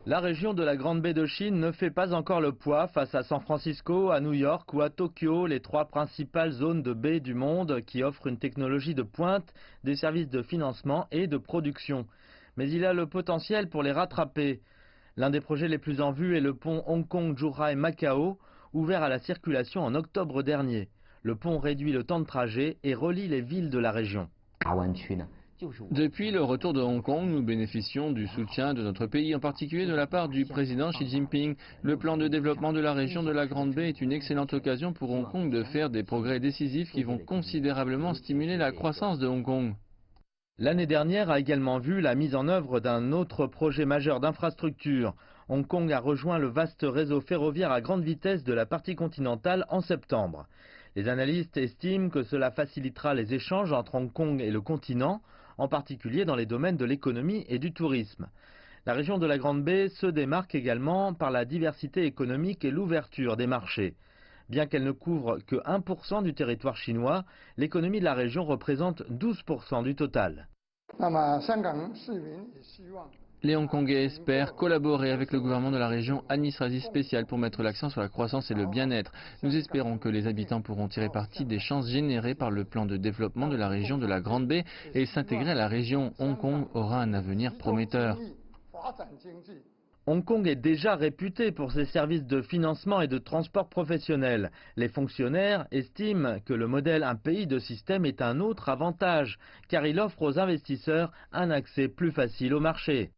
La région de la Grande Baie de Chine ne fait pas encore le poids face à San Francisco, à New York ou à Tokyo, les trois principales zones de baie du monde qui offrent une technologie de pointe, des services de financement et de production. Mais il a le potentiel pour les rattraper. L'un des projets les plus en vue est le pont Hong Kong-Zhuhai-Macao, ouvert à la circulation en octobre dernier. Le pont réduit le temps de trajet et relie les villes de la région. Depuis le retour de Hong Kong, nous bénéficions du soutien de notre pays, en particulier de la part du président Xi Jinping. Le plan de développement de la région de la Grande Baie est une excellente occasion pour Hong Kong de faire des progrès décisifs qui vont considérablement stimuler la croissance de Hong Kong. L'année dernière a également vu la mise en œuvre d'un autre projet majeur d'infrastructure. Hong Kong a rejoint le vaste réseau ferroviaire à grande vitesse de la partie continentale en septembre. Les analystes estiment que cela facilitera les échanges entre Hong Kong et le continent, en particulier dans les domaines de l'économie et du tourisme. La région de la Grande Baie se démarque également par la diversité économique et l'ouverture des marchés. Bien qu'elle ne couvre que 1% du territoire chinois, l'économie de la région représente 12% du total. Les Hongkongais espèrent collaborer avec le gouvernement de la région à une stratégie spéciale pour mettre l'accent sur la croissance et le bien-être. Nous espérons que les habitants pourront tirer parti des chances générées par le plan de développement de la région de la Grande Baie et s'intégrer à la région. Hong Kong aura un avenir prometteur. Hong Kong est déjà réputé pour ses services de financement et de transport professionnel. Les fonctionnaires estiment que le modèle un pays deux systèmes est un autre avantage, car il offre aux investisseurs un accès plus facile au marché.